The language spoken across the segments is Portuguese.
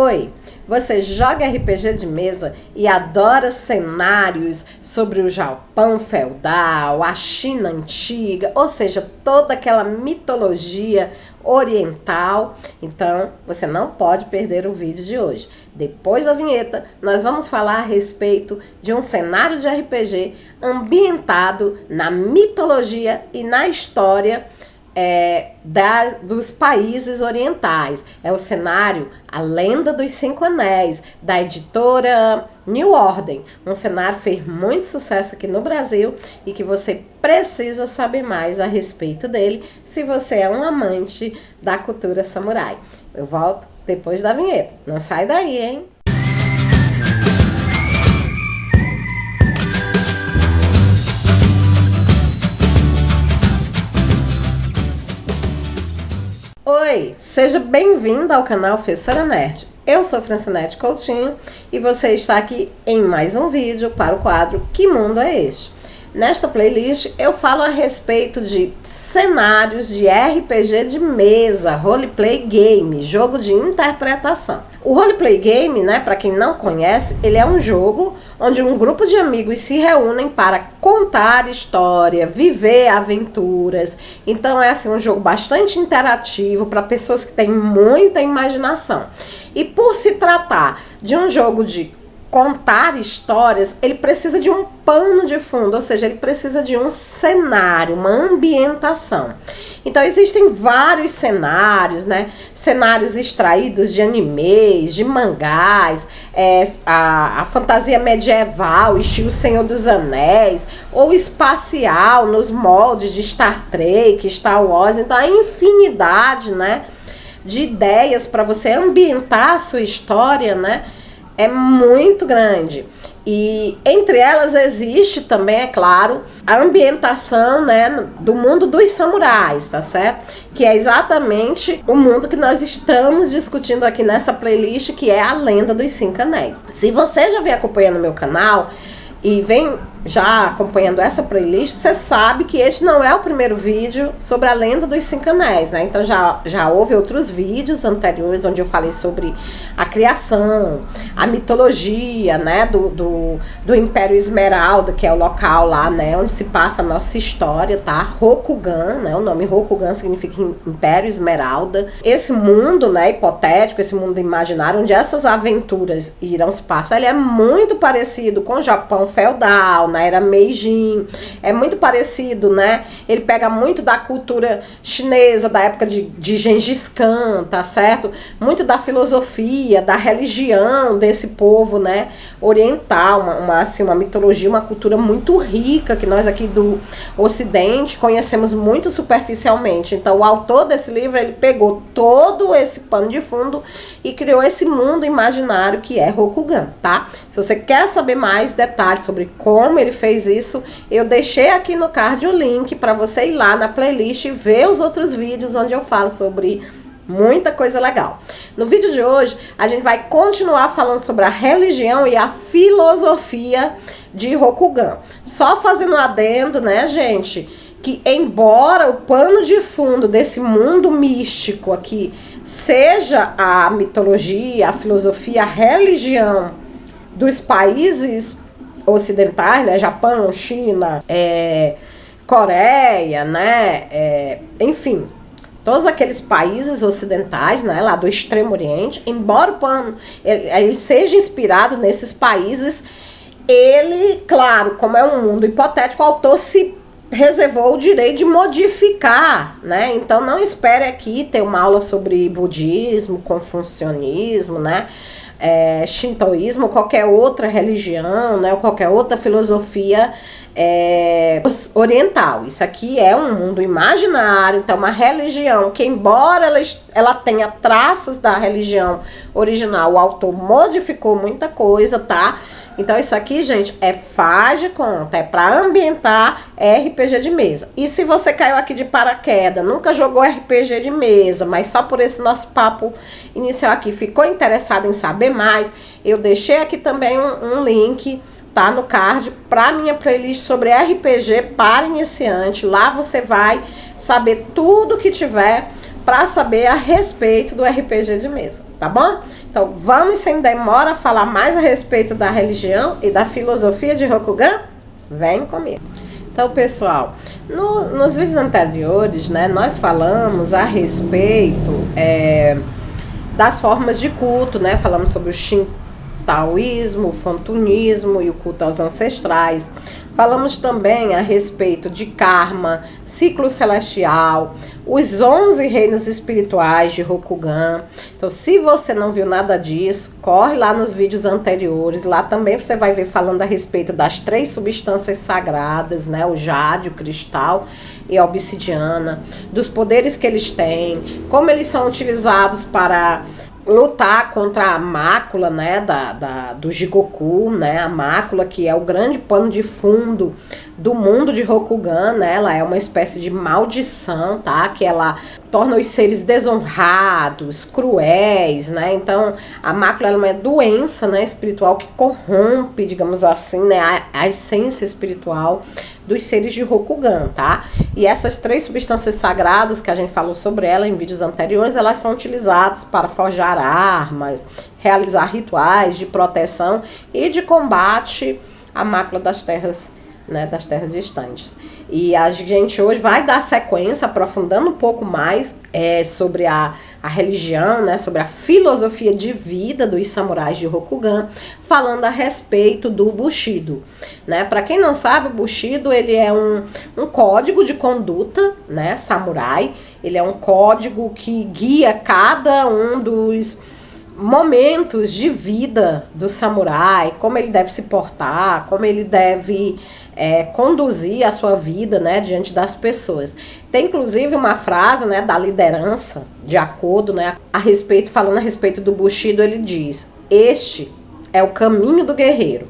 Oi, você joga RPG de mesa e adora cenários sobre o Japão feudal, a China antiga, ou seja, toda aquela mitologia oriental? Então, você não pode perder o vídeo de hoje. Depois da vinheta, nós vamos falar a respeito de um cenário de RPG ambientado na mitologia e na história dos países orientais. É o cenário A Lenda dos Cinco Anéis, da editora New Order. Um cenário que fez muito sucesso aqui no Brasil e que você precisa saber mais a respeito dele se você é um amante da cultura samurai. Eu volto depois da vinheta. Não sai daí, hein? Oi, seja bem-vinda ao canal Fessora Nerd. Eu sou Francinete Coutinho e você está aqui em mais um vídeo para o quadro Que Mundo é Este? Nesta playlist eu falo a respeito de cenários de RPG de mesa, roleplay game, jogo de interpretação. O roleplay game, né, para quem não conhece, ele é um jogo onde um grupo de amigos se reúnem para contar história, viver aventuras. Então é assim um jogo bastante interativo para pessoas que têm muita imaginação. E por se tratar de um jogo de contar histórias, ele precisa de um pano de fundo, ou seja, ele precisa de um cenário, uma ambientação. Então existem vários cenários, né? Cenários extraídos de animes, de mangás, a fantasia medieval, estilo Senhor dos Anéis, ou espacial, nos moldes de Star Trek, Star Wars. Então a infinidade, né, de ideias para você ambientar a sua história, né, é muito grande. E entre elas existe também, é claro, a ambientação, né, do mundo dos samurais, tá certo? Que é exatamente o mundo que nós estamos discutindo aqui nessa playlist, que é A Lenda dos Cinco Anéis. Se você já vem acompanhando meu canal e vem já acompanhando essa playlist, você sabe que este não é o primeiro vídeo sobre A Lenda dos Cinco Anéis, né? Então já houve outros vídeos anteriores onde eu falei sobre a criação, a mitologia, né, do Império Esmeralda, que é o local lá, né, onde se passa a nossa história, tá? Rokugan, né? O nome Rokugan significa Império Esmeralda. Esse mundo, né, hipotético, esse mundo imaginário, onde essas aventuras irão se passar, ele é muito parecido com o Japão feudal, na era Meiji, é muito parecido, né? Ele pega muito da cultura chinesa, da época de Gengis Khan, tá certo? Muito da filosofia, da religião desse povo, né, oriental, uma mitologia, uma cultura muito rica, que nós aqui do Ocidente conhecemos muito superficialmente. Então o autor desse livro, ele pegou todo esse pano de fundo e criou esse mundo imaginário que é Rokugan, tá? Se você quer saber mais detalhes sobre como ele fez isso, eu deixei aqui no card o link para você ir lá na playlist e ver os outros vídeos onde eu falo sobre muita coisa legal. No vídeo de hoje, a gente vai continuar falando sobre a religião e a filosofia de Rokugan. Só fazendo um adendo, né, gente, que embora o pano de fundo desse mundo místico aqui seja a mitologia, a filosofia, a religião dos países ocidentais, né, Japão, China, Coreia, né, enfim, todos aqueles países ocidentais, né, lá do Extremo Oriente, embora o pano ele seja inspirado nesses países, ele, claro, como é um mundo hipotético, o autor se reservou o direito de modificar, né? Então não espere aqui ter uma aula sobre budismo, confucionismo, né, shintoísmo, qualquer outra religião, né, ou qualquer outra filosofia oriental. Isso aqui é um mundo imaginário, então uma religião que, embora ela tenha traços da religião original, o autor modificou muita coisa, tá? Então isso aqui, gente, faz de conta, é para ambientar RPG de mesa. E se você caiu aqui de paraquedas, nunca jogou RPG de mesa, mas só por esse nosso papo inicial aqui ficou interessado em saber mais, eu deixei aqui também um link, tá, no card, para minha playlist sobre RPG para iniciante. Lá você vai saber tudo que tiver para saber a respeito do RPG de mesa, tá bom? Então, vamos sem demora falar mais a respeito da religião e da filosofia de Rokugan? Vem comigo. Então, pessoal, nos vídeos anteriores, né, nós falamos a respeito das formas de culto, né? Falamos sobre o shintoísmo, o fontunismo e o culto aos ancestrais. Falamos também a respeito de karma, ciclo celestial, os 11 reinos espirituais de Rokugan. Então, se você não viu nada disso, corre lá nos vídeos anteriores. Lá também você vai ver falando a respeito das 3 substâncias sagradas, né? O jade, o cristal e a obsidiana, dos poderes que eles têm, como eles são utilizados para lutar contra a mácula, né, do Jigoku, né, a mácula que é o grande pano de fundo do mundo de Rokugan, né, ela é uma espécie de maldição, tá, que ela torna os seres desonrados, cruéis, né, então a mácula é uma doença, né, espiritual que corrompe, digamos assim, né, a essência espiritual dos seres de Rokugan, tá? E essas 3 substâncias sagradas que a gente falou sobre ela em vídeos anteriores, elas são utilizadas para forjar armas, realizar rituais de proteção e de combate à mácula das terras, né, das terras distantes. E a gente hoje vai dar sequência, aprofundando um pouco mais sobre a religião, né, sobre a filosofia de vida dos samurais de Rokugan, falando a respeito do Bushido, né? Para quem não sabe, o Bushido ele é um código de conduta, né, samurai. Ele é um código que guia cada um dos momentos de vida do samurai, como ele deve se portar, como ele deve conduzir a sua vida, né, diante das pessoas. Tem inclusive uma frase, né, da liderança de Akodo, né, falando a respeito do Bushido, ele diz: este é o caminho do guerreiro.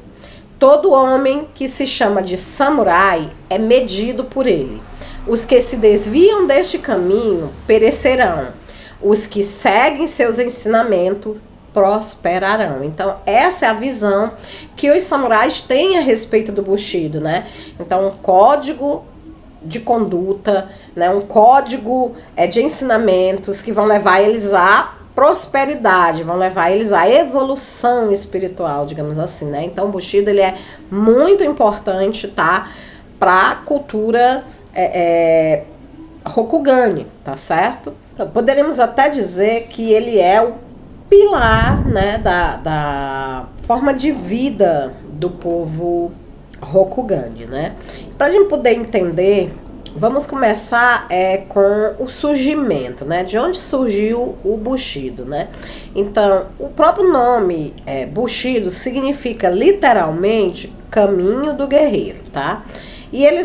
Todo homem que se chama de samurai é medido por ele. Os que se desviam deste caminho perecerão. Os que seguem seus ensinamentos prosperarão. Então, essa é a visão que os samurais têm a respeito do Bushido, né? Então, um código de conduta, né? Um código de ensinamentos que vão levar eles à prosperidade, vão levar eles à evolução espiritual, digamos assim, né? Então, o Bushido ele é muito importante, tá? Para a cultura Rokugani, tá certo? Então, poderíamos até dizer que ele é o pilar, né, da forma de vida do povo Rokugani, né? Para a gente poder entender, vamos começar com o surgimento, né? De onde surgiu o Bushido, né? Então, o próprio nome Bushido significa literalmente caminho do guerreiro, tá? E ele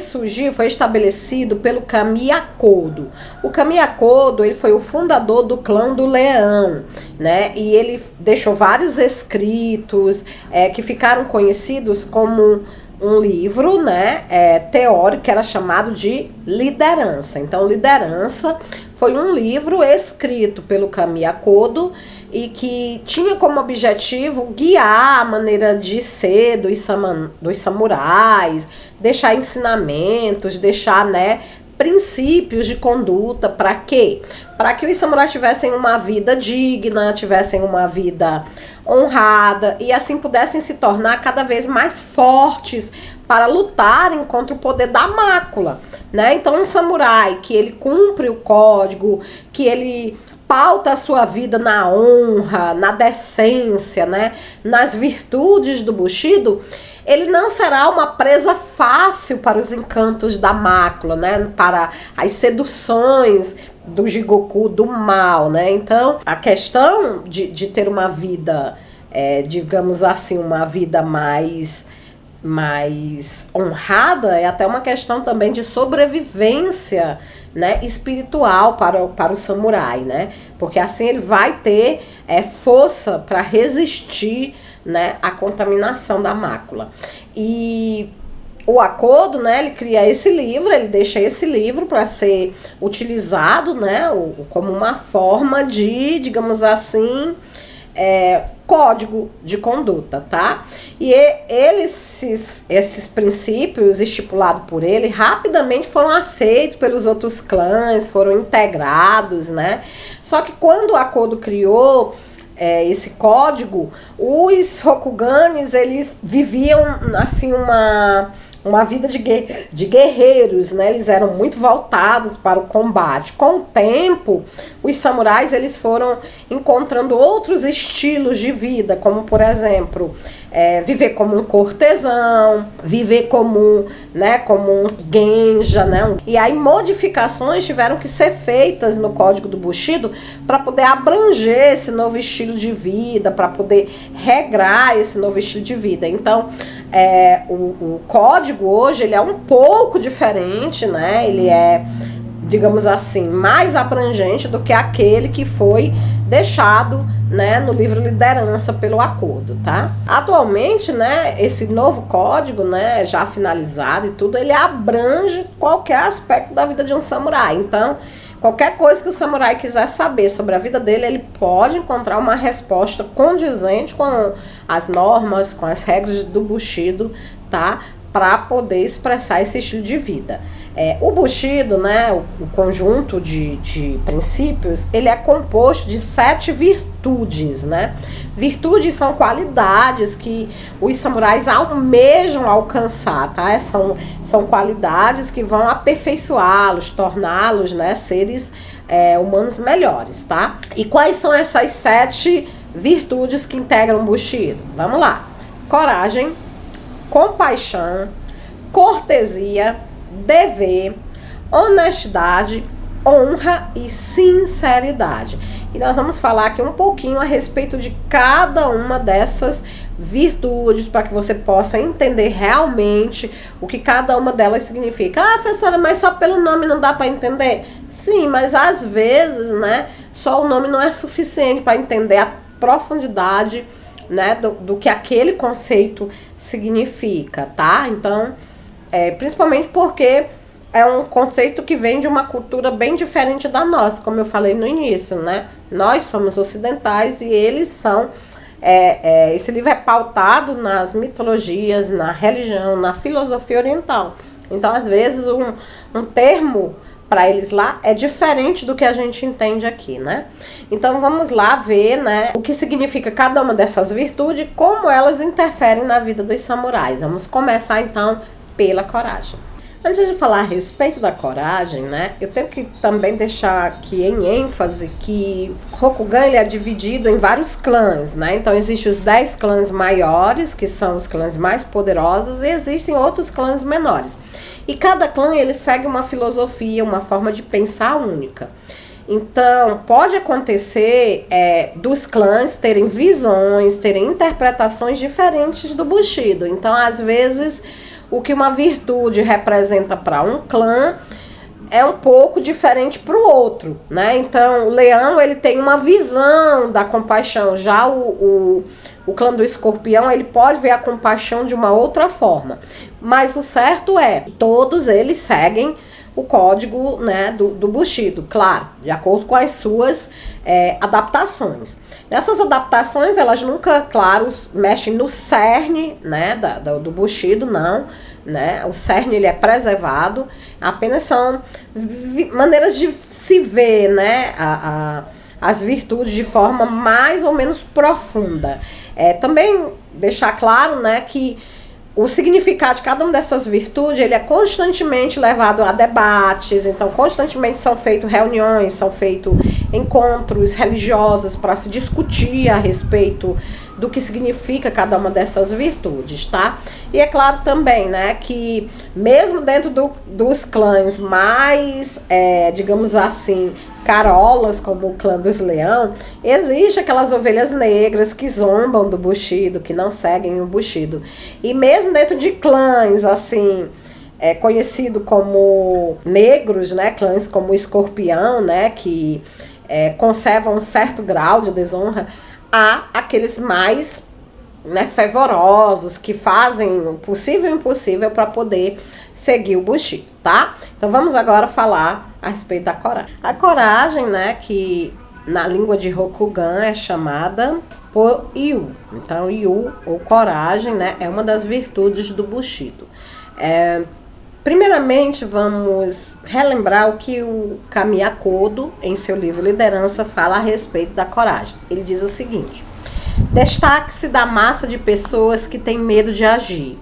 foi estabelecido pelo Kami Akodo. O Kami Akodo, ele foi o fundador do clã do Leão, né? E ele deixou vários escritos que ficaram conhecidos como um livro, né, teórico, que era chamado de Liderança. Então, Liderança foi um livro escrito pelo Kami Akodo e que tinha como objetivo guiar a maneira de ser dos samurais, deixar ensinamentos, deixar, né, princípios de conduta. Para quê? Para que os samurais tivessem uma vida digna, tivessem uma vida honrada e assim pudessem se tornar cada vez mais fortes para lutarem contra o poder da mácula, né? Então, um samurai que ele cumpre o código, que ele pauta a sua vida na honra, na decência, né, nas virtudes do Bushido, ele não será uma presa fácil para os encantos da mácula, né, para as seduções do Jigoku, do mal, né? Então, a questão de ter uma vida, digamos assim, uma vida mais honrada é até uma questão também de sobrevivência, né, espiritual para o samurai, né? Porque assim ele vai ter força para resistir, né, à contaminação da mácula. E o Akodo, né, ele cria esse livro, ele deixa esse livro para ser utilizado, né, como uma forma de, digamos assim, código de conduta, tá? E esses princípios estipulados por ele rapidamente foram aceitos pelos outros clãs, foram integrados, né? Só que quando o Akodo criou esse código, os Rokuganes, eles viviam assim uma vida de guerreiros, né? Eles eram muito voltados para o combate. Com o tempo, os samurais eles foram encontrando outros estilos de vida, como por exemplo, viver como um cortesão, viver como, né, como um genja, né? E aí modificações tiveram que ser feitas no Código do Bushido para poder abranger esse novo estilo de vida, para poder regrar esse novo estilo de vida. Então, o código hoje ele é um pouco diferente, né? Ele é, digamos assim, mais abrangente do que aquele que foi deixado, né, no livro Liderança pelo Acordo, tá? Atualmente, né, esse novo código, né, já finalizado e tudo, ele abrange qualquer aspecto da vida de um samurai. Então, qualquer coisa que o samurai quiser saber sobre a vida dele, ele pode encontrar uma resposta condizente com as normas, com as regras do Bushido, tá? Para poder expressar esse estilo de vida. O Bushido, né, o conjunto de princípios, ele é composto de 7 virtudes, né? Virtudes são qualidades que os samurais almejam alcançar, tá? São qualidades que vão aperfeiçoá-los, torná-los, né, seres humanos melhores, tá? E quais são essas 7 virtudes que integram o Bushido? Vamos lá. Coragem, compaixão, cortesia, dever, honestidade, honra e sinceridade. E nós vamos falar aqui um pouquinho a respeito de cada uma dessas virtudes para que você possa entender realmente o que cada uma delas significa. Ah, professora, mas só pelo nome não dá para entender? Sim, mas às vezes, né, só o nome não é suficiente para entender a profundidade, né, do que aquele conceito significa, tá? Então, principalmente porque é um conceito que vem de uma cultura bem diferente da nossa, como eu falei no início, né? Nós somos ocidentais e eles são... esse livro é pautado nas mitologias, na religião, na filosofia oriental. Então, às vezes, um termo para eles lá é diferente do que a gente entende aqui, né? Então, vamos lá ver, né, o que significa cada uma dessas virtudes e como elas interferem na vida dos samurais. Vamos começar, então, pela coragem. Antes de falar a respeito da coragem, né, eu tenho que também deixar aqui em ênfase que Rokugan ele é dividido em vários clãs, né? Então existem os 10 clãs maiores, que são os clãs mais poderosos, e existem outros clãs menores. E cada clã ele segue uma filosofia, uma forma de pensar única. Então, pode acontecer dos clãs terem visões, terem interpretações diferentes do Bushido. Então, às vezes, o que uma virtude representa para um clã é um pouco diferente para o outro, né? Então, o leão, ele tem uma visão da compaixão. Já o clã do escorpião, ele pode ver a compaixão de uma outra forma. Mas o certo é, todos eles seguem o código, né, do Bushido, claro, de acordo com as suas adaptações. Essas adaptações, elas nunca, claro, mexem no cerne, né, do Bushido, não, né? O cerne ele é preservado, apenas são maneiras de se ver, né, as virtudes de forma mais ou menos profunda. Também deixar claro, né, que o significado de cada uma dessas virtudes, ele é constantemente levado a debates, então constantemente são feitas reuniões, são feitos encontros religiosos para se discutir a respeito do que significa cada uma dessas virtudes, tá? E é claro também, né, que mesmo dentro dos clãs mais, digamos assim, carolas, como o clã dos leão, existe aquelas ovelhas negras que zombam do Bushido, que não seguem o Bushido. E mesmo dentro de clãs, assim, conhecido como negros, né, clãs como o escorpião, né, que conservam um certo grau de desonra, há aqueles mais, né, fervorosos, que fazem o possível e o impossível para poder seguir o Bushido, tá? Então vamos agora falar a respeito da coragem. A coragem, né, que na língua de Rokugan é chamada por Yu. Então Yu, ou coragem, né, é uma das virtudes do Bushido. Primeiramente, vamos relembrar o que o Kami Akodo, em seu livro Liderança, fala a respeito da coragem. Ele diz o seguinte: destaque-se da massa de pessoas que têm medo de agir.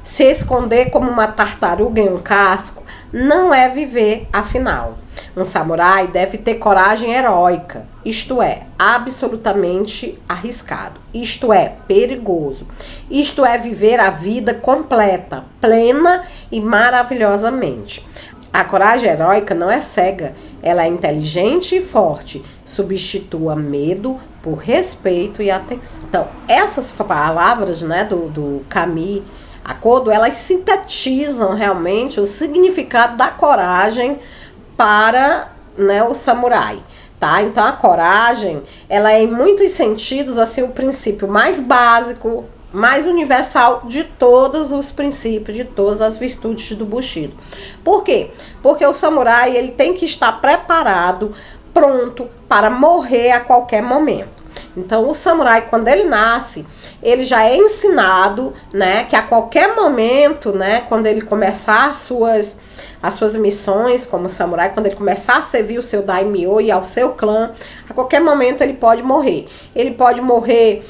Se esconder como uma tartaruga em um casco não é viver, afinal. Um samurai deve ter coragem heróica, isto é, absolutamente arriscado, isto é, perigoso, isto é, viver a vida completa, plena e maravilhosamente. A coragem heróica não é cega, ela é inteligente e forte, substitua medo por respeito e atenção. Então, essas palavras, né, do Kami Akodo, elas sintetizam realmente o significado da coragem para, né, o samurai, tá? Então a coragem, ela é em muitos sentidos assim o princípio mais básico, mais universal de todos os princípios, de todas as virtudes do Bushido. Por quê? Porque o samurai, ele tem que estar preparado, pronto para morrer a qualquer momento. Então o samurai, quando ele nasce, ele já é ensinado, né, que a qualquer momento, né, quando ele começar as suas missões como samurai, quando ele começar a servir o seu daimyo e ao seu clã, a qualquer momento ele pode morrer. Ele pode morrer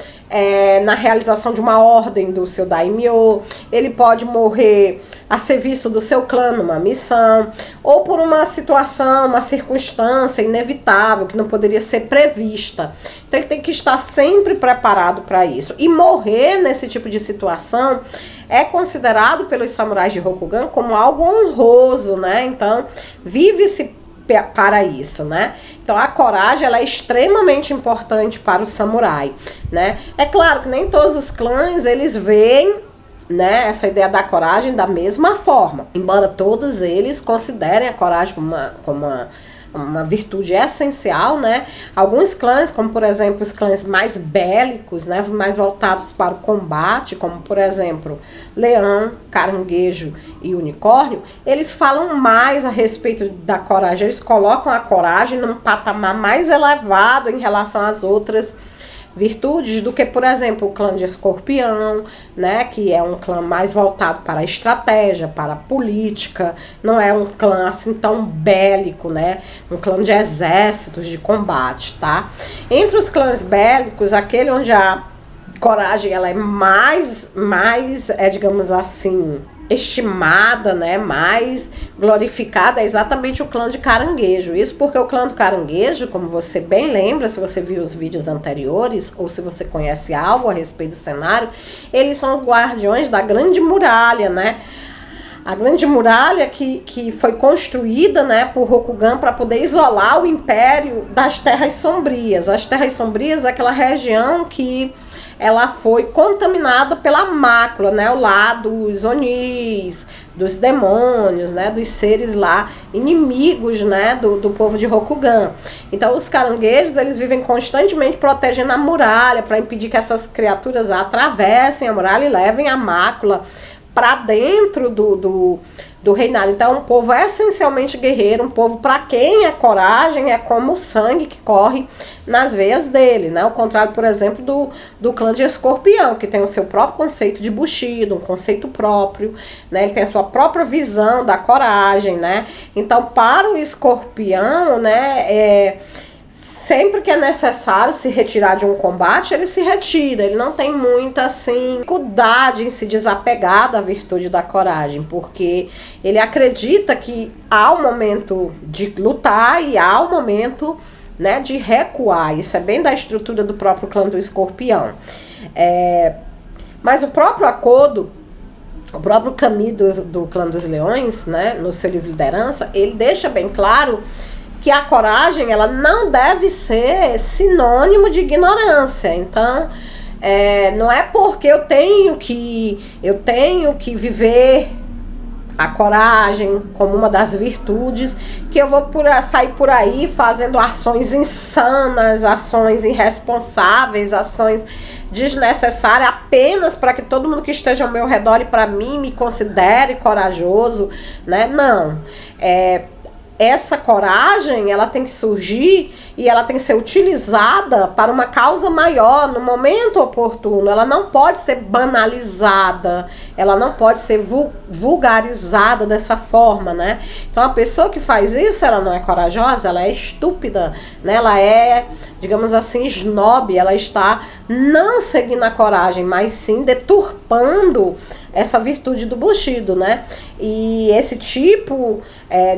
na realização de uma ordem do seu daimyo, ele pode morrer a serviço do seu clã numa missão, ou por uma situação, uma circunstância inevitável que não poderia ser prevista. Então ele tem que estar sempre preparado para isso. E morrer nesse tipo de situação é considerado pelos samurais de Rokugan como algo honroso, né? Então vive-se para isso, né? Então a coragem, ela é extremamente importante para o samurai, né? É claro que nem todos os clãs eles veem, né, essa ideia da coragem da mesma forma, embora todos eles considerem a coragem como uma virtude essencial, né? Alguns clãs, como por exemplo os clãs mais bélicos, né, mais voltados para o combate, como por exemplo leão, caranguejo e unicórnio, eles falam mais a respeito da coragem, eles colocam a coragem num patamar mais elevado em relação às outras virtudes do que, por exemplo, o clã de Escorpião, né, que é um clã mais voltado para a estratégia, para a política, não é um clã assim tão bélico, né, um clã de exércitos de combate, tá? Entre os clãs bélicos, aquele onde a coragem ela é mais digamos assim, estimada, né, mais glorificada, é exatamente o clã de Caranguejo. Isso porque o clã do Caranguejo, como você bem lembra, se você viu os vídeos anteriores, ou se você conhece algo a respeito do cenário, eles são os guardiões da Grande Muralha, né? A Grande Muralha que foi construída, né, por Rokugan para poder isolar o Império das Terras Sombrias. As Terras Sombrias é aquela região que ela foi contaminada pela mácula, né, o lado dos Onis, dos demônios, né, dos seres lá, inimigos, né, do povo de Rokugan. Então os caranguejos, eles vivem constantemente protegendo a muralha, para impedir que essas criaturas atravessem a muralha e levem a mácula para dentro do reinado. Então é um povo essencialmente guerreiro, um povo para quem a coragem é como o sangue que corre nas veias dele, né? Ao contrário, por exemplo, do clã de Escorpião, que tem o seu próprio conceito de Bushido, um conceito próprio, né? Ele tem a sua própria visão da coragem, né? Então, para o Escorpião, né, sempre que é necessário se retirar de um combate, ele se retira. Ele não tem muita assim, dificuldade em se desapegar da virtude da coragem, porque ele acredita que há o momento de lutar e há o momento, né, de recuar. Isso é bem da estrutura do próprio clã do Escorpião. Mas o próprio Akodo, o próprio Kami do clã dos Leões, né, no seu livro Liderança, ele deixa bem claro que a coragem, ela não deve ser sinônimo de ignorância. Então, não é porque eu tenho que viver a coragem como uma das virtudes que eu vou sair por aí fazendo ações insanas, ações irresponsáveis, ações desnecessárias apenas para que todo mundo que esteja ao meu redor e para mim me considere corajoso, né? Não. essa coragem, ela tem que surgir e ela tem que ser utilizada para uma causa maior, no momento oportuno. Ela não pode ser banalizada, ela não pode ser vulgarizada dessa forma, né? Então, a pessoa que faz isso, ela não é corajosa, ela é estúpida, né? Ela é, digamos assim, snob, ela está não seguindo a coragem, mas sim deturpando essa virtude do Bushido, né? E esse tipo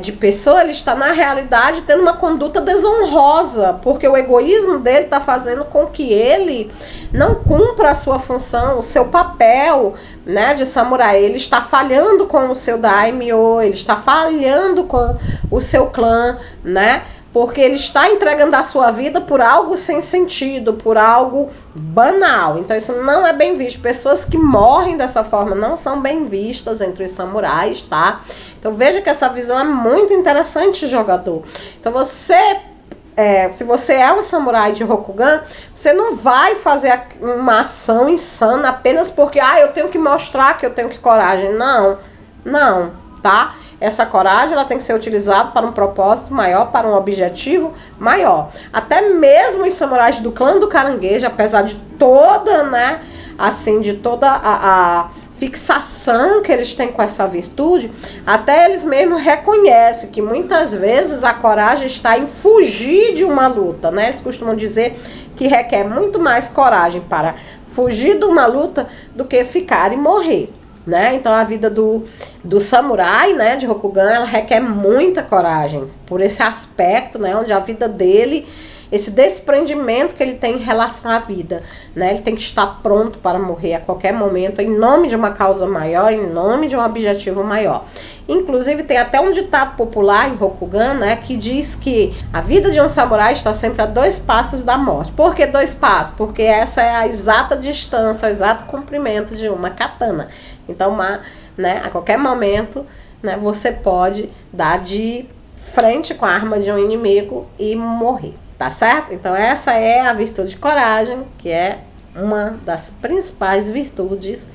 de pessoa, ele está na realidade tendo uma conduta desonrosa, porque o egoísmo dele está fazendo com que ele não cumpra a sua função, o seu papel, né, de samurai. Ele está falhando com o seu daimyo, ele está falhando com o seu clã, né? Porque ele está entregando a sua vida por algo sem sentido, por algo banal. Então isso não é bem visto. Pessoas que morrem dessa forma não são bem vistas entre os samurais, tá? Então veja que essa visão é muito interessante, jogador. Então se você é um samurai de Rokugan, você não vai fazer uma ação insana apenas porque eu tenho que mostrar que eu tenho coragem. Não, tá? Essa coragem, ela tem que ser utilizada para um propósito maior, para um objetivo maior. Até mesmo os samurais do clã do Caranguejo, apesar de toda, né, assim, de toda a fixação que eles têm com essa virtude, até eles mesmos reconhecem que muitas vezes a coragem está em fugir de uma luta, né? Eles costumam dizer que requer muito mais coragem para fugir de uma luta do que ficar e morrer, né? Então a vida do samurai, né, de Rokugan, ela requer muita coragem por esse aspecto, né, onde a vida dele, esse desprendimento que ele tem em relação à vida, né, ele tem que estar pronto para morrer a qualquer momento em nome de uma causa maior, em nome de um objetivo maior. Inclusive tem até um ditado popular em Rokugan, né, que diz que a vida de um samurai está sempre a 2 passos da morte. Por que 2 passos? Porque essa é a exata distância, o exato comprimento de uma katana. Então, né, a qualquer momento, né, você pode dar de frente com a arma de um inimigo e morrer, tá certo? Então essa é a virtude de coragem, que é uma das principais virtudes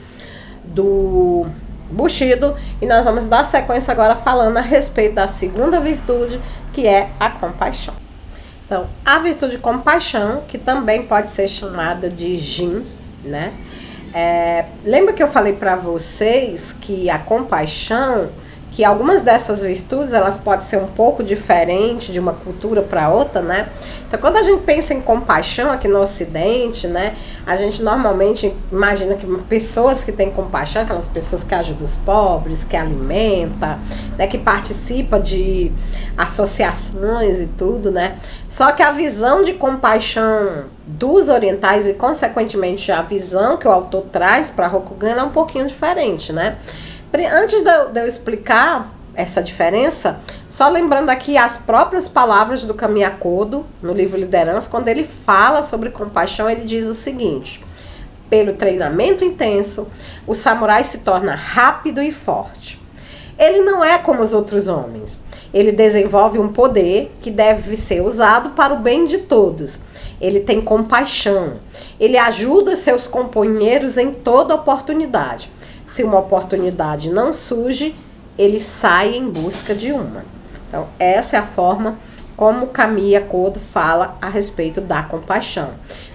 do Bushido, e nós vamos dar sequência agora falando a respeito da segunda virtude, que é a compaixão. Então, a virtude de compaixão, que também pode ser chamada de Jin, né? Lembra que eu falei para vocês que a compaixão, que algumas dessas virtudes, elas podem ser um pouco diferentes de uma cultura para outra, né? Então, quando a gente pensa em compaixão aqui no Ocidente, né, a gente normalmente imagina que pessoas que têm compaixão, aquelas pessoas que ajudam os pobres, que alimenta, né, que participa de associações e tudo, né? Só que a visão de compaixão dos orientais e, consequentemente, a visão que o autor traz para Rokugan é um pouquinho diferente, né? Antes de eu explicar essa diferença, só lembrando aqui as próprias palavras do Kamiya Kodo, no livro Liderança, quando ele fala sobre compaixão, ele diz o seguinte: pelo treinamento intenso, o samurai se torna rápido e forte. Ele não é como os outros homens. Ele desenvolve um poder que deve ser usado para o bem de todos. Ele tem compaixão. Ele ajuda seus companheiros em toda oportunidade. Se uma oportunidade não surge, ele sai em busca de uma. Então, essa é a forma como Kamiya Kodo fala a respeito da compaixão.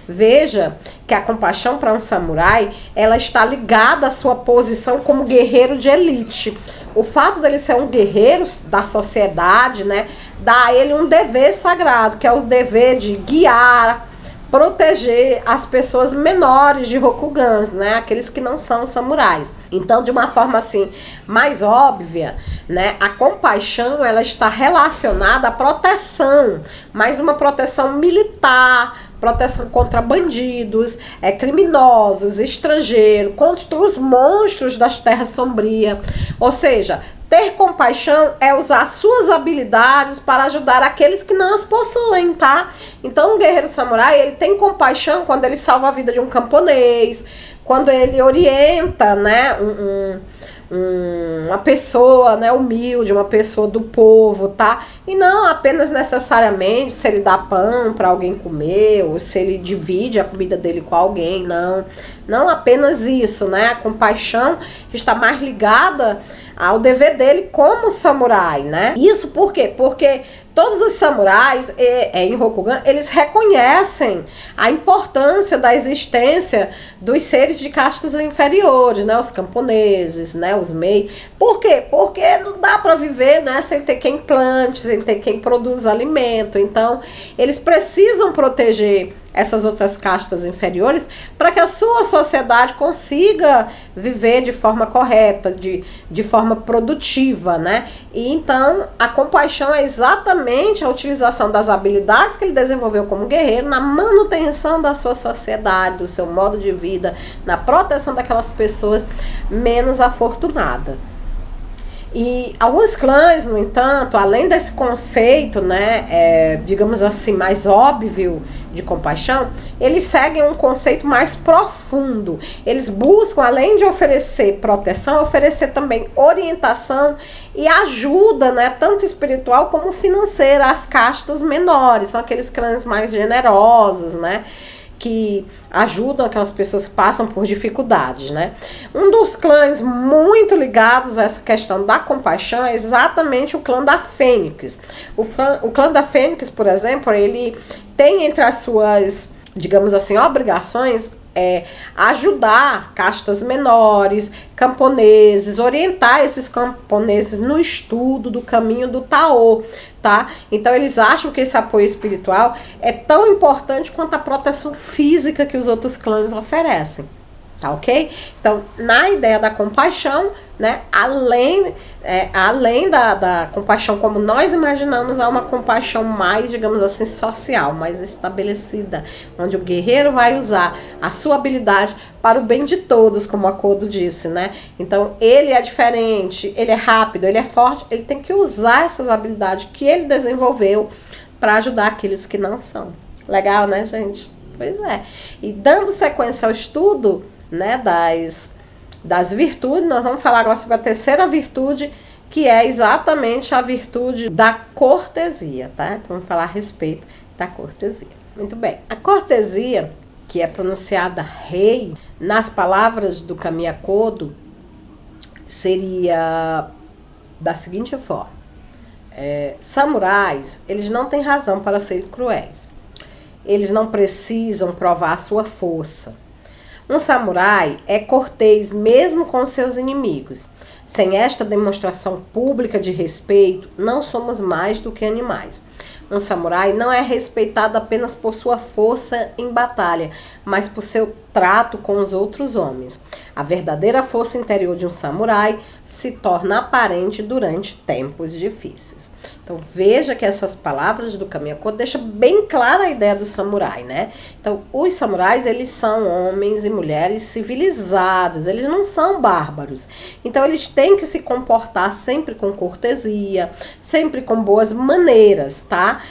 Veja que a compaixão para um samurai, ela está ligada à sua posição como guerreiro de elite. O fato dele ser um guerreiro da sociedade, né, dá a ele um dever sagrado, que é o dever de guiar, proteger as pessoas menores de Rokugans, né? Aqueles que não são samurais. Então, de uma forma assim, mais óbvia, né? A compaixão, ela está relacionada à proteção, mas uma proteção militar, proteção contra bandidos, criminosos, estrangeiros, contra os monstros das terras sombrias. Ou seja, ter compaixão é usar suas habilidades para ajudar aqueles que não as possuem, tá? Então, um guerreiro samurai, ele tem compaixão quando ele salva a vida de um camponês, quando ele orienta, né, uma pessoa, né, humilde, uma pessoa do povo, tá? E não apenas necessariamente se ele dá pão para alguém comer, ou se ele divide a comida dele com alguém, não. Não apenas isso, né? A compaixão está mais ligada ao dever dele como samurai, né? Isso por quê? Porque todos os samurais em Rokugan, eles reconhecem a importância da existência dos seres de castas inferiores, né? Os camponeses, né? Os mei. Por quê? Porque não dá para viver, né? Sem ter quem plante, sem ter quem produza alimento. Então, eles precisam proteger essas outras castas inferiores para que a sua sociedade consiga viver de forma correta, de forma produtiva, né? E então a compaixão é exatamente a utilização das habilidades que ele desenvolveu como guerreiro na manutenção da sua sociedade, do seu modo de vida, na proteção daquelas pessoas menos afortunadas. E alguns clãs, no entanto, além desse conceito, né, digamos assim, mais óbvio de compaixão, eles seguem um conceito mais profundo. Eles buscam, além de oferecer proteção, oferecer também orientação e ajuda, né, tanto espiritual como financeira, às castas menores. São aqueles clãs mais generosos, né, que ajudam aquelas pessoas que passam por dificuldades, né? Um dos clãs muito ligados a essa questão da compaixão é exatamente o clã da Fênix. O clã da Fênix, por exemplo, ele tem entre as suas, digamos assim, obrigações ajudar castas menores, camponeses, orientar esses camponeses no estudo do caminho do Taô, tá? Então eles acham que esse apoio espiritual é tão importante quanto a proteção física que os outros clãs oferecem. Tá, ok? Então, na ideia da compaixão, né, além da compaixão como nós imaginamos, há uma compaixão mais, digamos assim, social, mais estabelecida, onde o guerreiro vai usar a sua habilidade para o bem de todos, como a Kodo disse, né? Então, ele é diferente, ele é rápido, ele é forte, ele tem que usar essas habilidades que ele desenvolveu para ajudar aqueles que não são. Legal, né, gente? Pois é. E dando sequência ao estudo, né, das virtudes, nós vamos falar agora sobre a terceira virtude, que é exatamente a virtude da cortesia, tá? Então vamos falar a respeito da cortesia. Muito bem. A cortesia, que é pronunciada rei, nas palavras do Kamiya Kodo, seria da seguinte forma: samurais, eles não têm razão para serem cruéis. Eles não precisam provar sua força. Um samurai é cortês mesmo com seus inimigos. Sem esta demonstração pública de respeito, não somos mais do que animais. Um samurai não é respeitado apenas por sua força em batalha, mas por seu trato com os outros homens. A verdadeira força interior de um samurai se torna aparente durante tempos difíceis. Então veja que essas palavras do Kamiya Kodo deixam bem clara a ideia do samurai, né? Então os samurais, eles são homens e mulheres civilizados, eles não são bárbaros. Então eles têm que se comportar sempre com cortesia, sempre com boas maneiras, tá?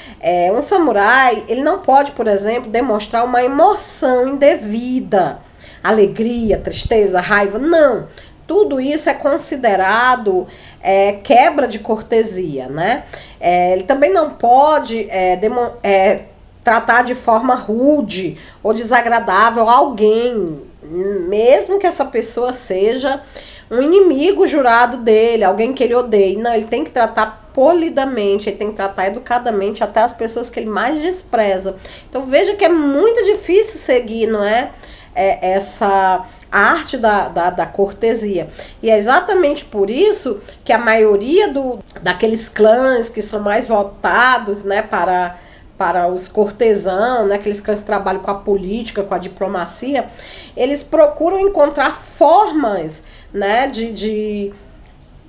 Um samurai, ele não pode, por exemplo, demonstrar uma emoção indevida, alegria, tristeza, raiva, não. Tudo isso é considerado quebra de cortesia, né? Ele também não pode tratar de forma rude ou desagradável alguém, mesmo que essa pessoa seja um inimigo jurado dele, alguém que ele odeie. Não, ele tem que tratar polidamente, ele tem que tratar educadamente até as pessoas que ele mais despreza. Então veja que é muito difícil seguir, não é? Essa arte da cortesia. E é exatamente por isso que a maioria daqueles clãs que são mais voltados, né, para os cortesãos, né, aqueles clãs que trabalham com a política, com a diplomacia, eles procuram encontrar formas, né, de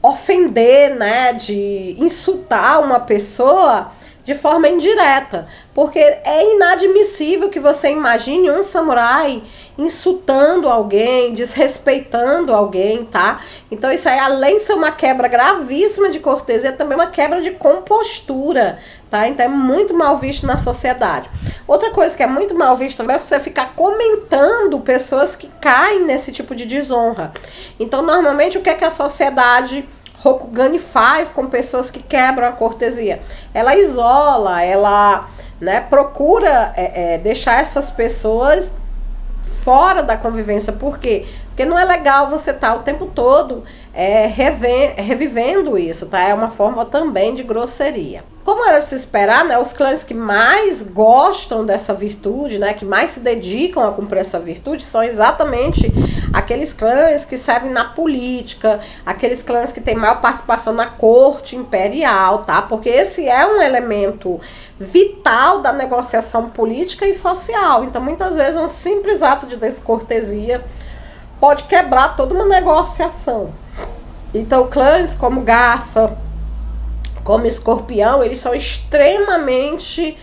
ofender, né, de insultar uma pessoa de forma indireta, porque é inadmissível que você imagine um samurai insultando alguém, desrespeitando alguém, tá? Então isso aí, além de ser uma quebra gravíssima de cortesia, é também uma quebra de compostura, tá? Então é muito mal visto na sociedade. Outra coisa que é muito mal visto também é você ficar comentando pessoas que caem nesse tipo de desonra. Então normalmente o que é que a sociedade Rokugani faz com pessoas que quebram a cortesia? Ela isola, ela, né, procura deixar essas pessoas fora da convivência. Por quê? Porque não é legal você estar o tempo todo revivendo isso, tá? É uma forma também de grosseria. Como era de se esperar, né, os clãs que mais gostam dessa virtude, né, que mais se dedicam a cumprir essa virtude, são exatamente aqueles clãs que servem na política, aqueles clãs que têm maior participação na corte imperial, tá? Porque esse é um elemento vital da negociação política e social. Então, muitas vezes, um simples ato de descortesia pode quebrar toda uma negociação. Então, clãs como Garça, como Escorpião, eles são extremamente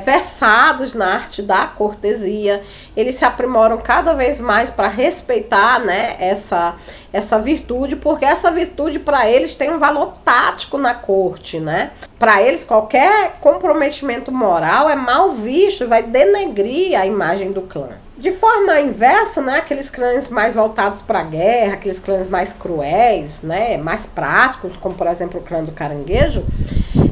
versados na arte da cortesia. Eles se aprimoram cada vez mais para respeitar, né, essa virtude, porque essa virtude para eles tem um valor tático na corte, né? Para eles, qualquer comprometimento moral é mal visto, vai denegrir a imagem do clã. De forma inversa, né, aqueles clãs mais voltados para a guerra, aqueles clãs mais cruéis, né, mais práticos, como por exemplo o clã do Caranguejo,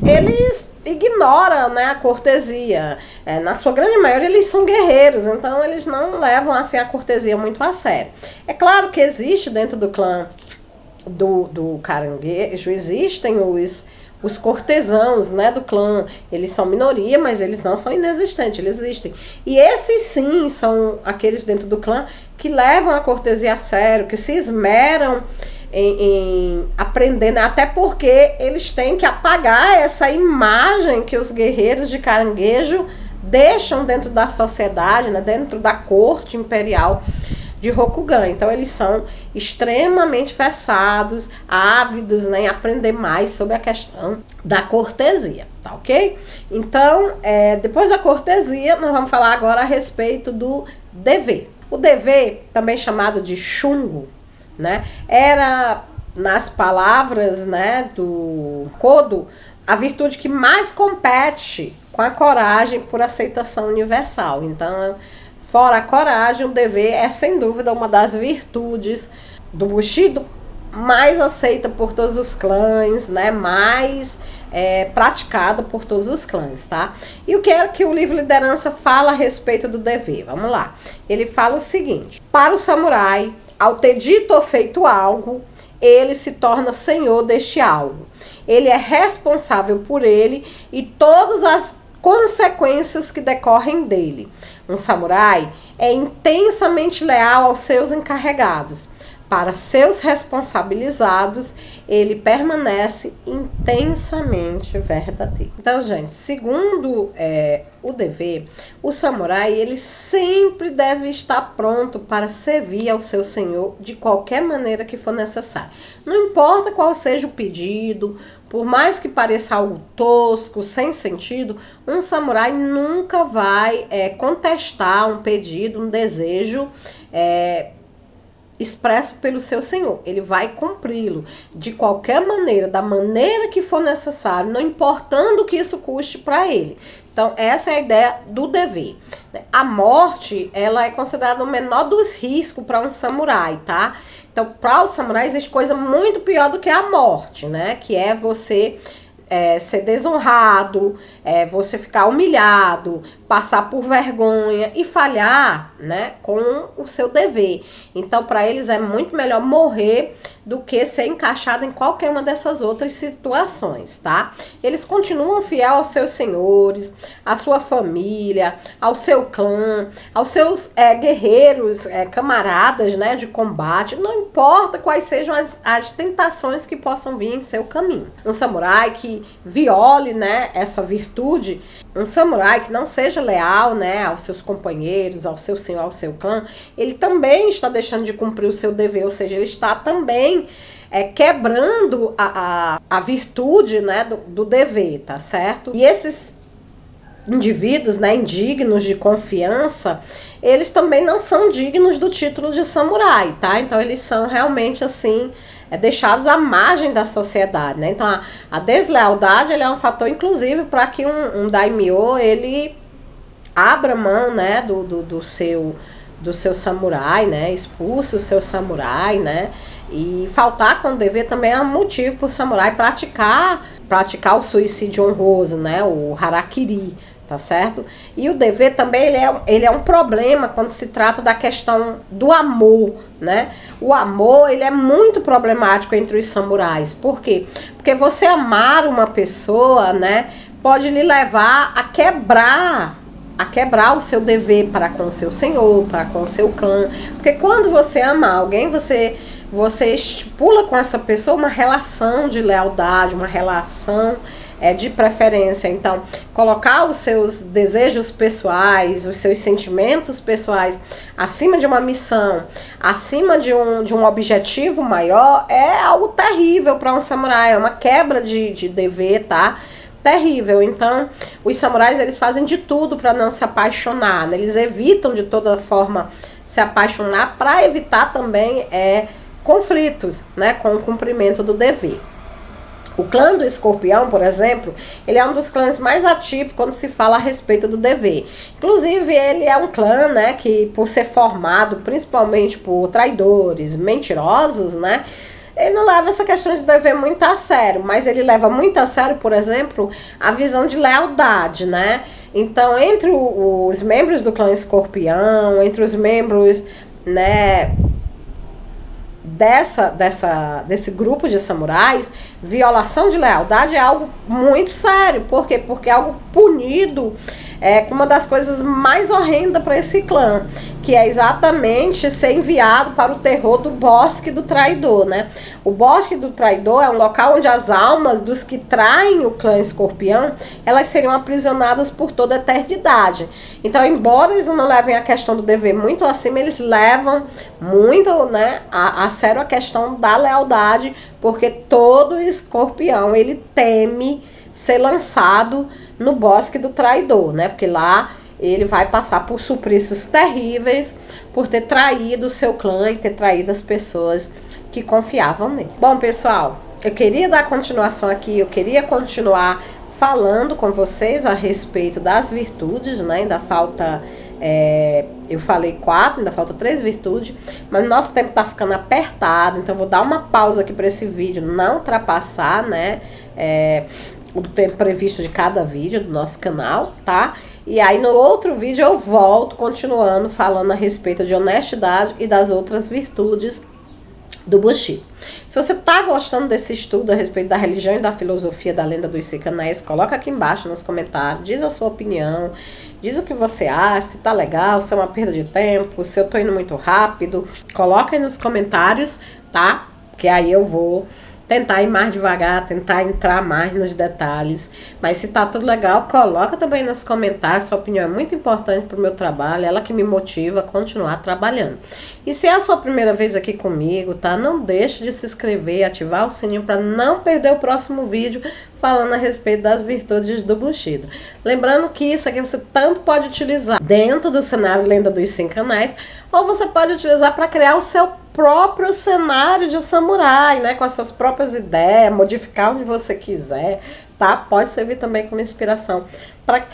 eles ignoram, né, a cortesia. Na sua grande maioria eles são guerreiros, então eles não levam assim a cortesia muito a sério. É claro que existe dentro do clã do Caranguejo, existem os cortesãos, né, do clã. Eles são minoria, mas eles não são inexistentes, eles existem. E esses sim são aqueles dentro do clã que levam a cortesia a sério, que se esmeram em aprender, né? Até porque eles têm que apagar essa imagem que os guerreiros de Caranguejo deixam dentro da sociedade, né, dentro da corte imperial de Rokugan. Então eles são extremamente versados, ávidos, né, em aprender mais sobre a questão da cortesia, tá ok? Então, depois da cortesia, nós vamos falar agora a respeito do dever. O dever, também chamado de chungo, né, era, nas palavras, né, do Kodo, a virtude que mais compete com a coragem por aceitação universal. Então, fora a coragem, o dever é sem dúvida uma das virtudes do Bushido mais aceita por todos os clãs, né? Mais praticada por todos os clãs, tá? E o que é que o livro Liderança fala a respeito do dever? Vamos lá. Ele fala o seguinte: para o samurai, ao ter dito ou feito algo, ele se torna senhor deste algo. Ele é responsável por ele e todas as consequências que decorrem dele. Um samurai é intensamente leal aos seus encarregados. Para seus responsabilizados, ele permanece intensamente verdadeiro. Então, gente, segundo o dever, o samurai ele sempre deve estar pronto para servir ao seu senhor de qualquer maneira que for necessário. Não importa qual seja o pedido, por mais que pareça algo tosco, sem sentido, um samurai nunca vai contestar um pedido, um desejo expresso pelo seu senhor. Ele vai cumpri-lo de qualquer maneira, da maneira que for necessário, não importando o que isso custe para ele. Então, essa é a ideia do dever. A morte, ela é considerada o menor dos riscos para um samurai, tá? Então, para o samurai existe coisa muito pior do que a morte, né? Que é você ser desonrado, você ficar humilhado, passar por vergonha e falhar, né, com o seu dever. Então, para eles é muito melhor morrer do que ser encaixado em qualquer uma dessas outras situações, tá? Eles continuam fiel aos seus senhores, à sua família, ao seu clã, aos seus guerreiros, camaradas, né, de combate, não importa quais sejam as tentações que possam vir em seu caminho. Um samurai que viole, né, essa virtude, um samurai que não seja leal, né, aos seus companheiros, ao seu senhor, ao seu clã, ele também está deixando de cumprir o seu dever, ou seja, ele está também quebrando a virtude, né, do dever, tá certo? E esses indivíduos, né, indignos de confiança, eles também não são dignos do título de samurai, tá? Então eles são realmente assim deixados à margem da sociedade, né? Então a deslealdade ele é um fator inclusive para que um daimyo ele abra mão, né, do seu samurai, né, expulse o seu samurai, né? E faltar com o dever também é um motivo para o samurai praticar o suicídio honroso, né, o harakiri, tá certo? E o dever também, ele é um problema quando se trata da questão do amor, né? O amor, ele é muito problemático entre os samurais. Por quê? Porque você amar uma pessoa, né, pode lhe levar a quebrar o seu dever para com o seu senhor, para com o seu clã. Porque quando você ama alguém, você estipula com essa pessoa uma relação de lealdade, uma relação de preferência. Então, colocar os seus desejos pessoais, os seus sentimentos pessoais acima de uma missão, acima de um objetivo maior, é algo terrível para um samurai, é uma quebra de dever, tá? Terrível. Então, os samurais, eles fazem de tudo para não se apaixonar, né? Eles evitam de toda forma se apaixonar para evitar também conflitos, né, com o cumprimento do dever. O clã do Escorpião, por exemplo, ele é um dos clãs mais atípicos quando se fala a respeito do dever. Inclusive, ele é um clã, né, que por ser formado principalmente por traidores, mentirosos, né, ele não leva essa questão de dever muito a sério, mas ele leva muito a sério, por exemplo, a visão de lealdade, né? Então, entre os membros do clã Escorpião, entre os membros, né, desse grupo de samurais, violação de lealdade é algo muito sério. Por quê? Porque é algo punido com uma das coisas mais horrendas para esse clã, que é exatamente ser enviado para o terror do Bosque do Traidor, né? O Bosque do Traidor é um local onde as almas dos que traem o clã Escorpião, elas seriam aprisionadas por toda a eternidade. Então, embora eles não levem a questão do dever muito acima, eles levam muito, né, a sério a questão da lealdade, porque todo escorpião, ele teme ser lançado no Bosque do Traidor, né? Porque lá ele vai passar por suplícios terríveis por ter traído o seu clã e ter traído as pessoas que confiavam nele. Bom, pessoal, eu queria dar continuação aqui, eu queria continuar falando com vocês a respeito das virtudes, né? Ainda falta, eu falei 4, ainda falta 3 virtudes, mas nosso tempo tá ficando apertado, então eu vou dar uma pausa aqui para esse vídeo não ultrapassar, né, o tempo previsto de cada vídeo do nosso canal, tá? E aí no outro vídeo eu volto continuando falando a respeito de honestidade e das outras virtudes do Bushido. Se você tá gostando desse estudo a respeito da religião e da filosofia da lenda dos 5 anéis, coloca aqui embaixo nos comentários, diz a sua opinião, diz o que você acha, se tá legal, se é uma perda de tempo, se eu tô indo muito rápido, coloca aí nos comentários, tá? Que aí eu vou tentar ir mais devagar, tentar entrar mais nos detalhes. Mas se tá tudo legal, coloca também nos comentários. Sua opinião é muito importante pro meu trabalho, ela que me motiva a continuar trabalhando. E se é a sua primeira vez aqui comigo, tá? Não deixe de se inscrever, ativar o sininho para não perder o próximo vídeo falando a respeito das virtudes do Bushido. Lembrando que isso aqui você tanto pode utilizar dentro do cenário Lenda dos 5 Anéis, ou você pode utilizar para criar o seu próprio cenário de samurai, né, com as suas próprias ideias, modificar onde você quiser, tá? Pode servir também como inspiração para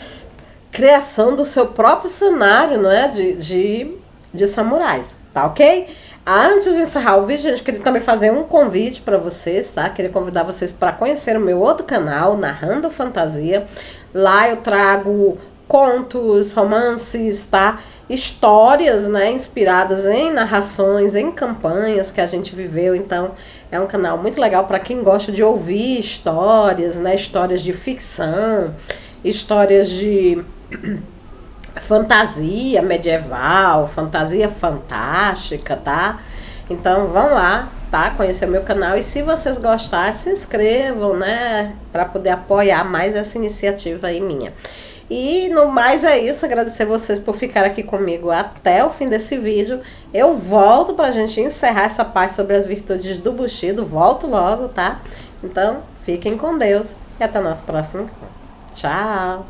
criação do seu próprio cenário, né, de samurais, tá ok? Antes de encerrar o vídeo, gente, queria também fazer um convite para vocês, tá? Queria convidar vocês para conhecer o meu outro canal, Narrando Fantasia. Lá eu trago contos, romances, tá? Histórias, né, inspiradas em narrações, em campanhas que a gente viveu. Então, é um canal muito legal para quem gosta de ouvir histórias, né, histórias de ficção, histórias de fantasia medieval, fantasia fantástica, tá? Então, vão lá, tá? Conhecer o meu canal. E se vocês gostarem, se inscrevam, né, para poder apoiar mais essa iniciativa aí minha. E no mais é isso, agradecer vocês por ficar aqui comigo até o fim desse vídeo. Eu volto pra gente encerrar essa parte sobre as virtudes do Bushido, volto logo, tá? Então, fiquem com Deus e até o nosso próximo encontro. Tchau!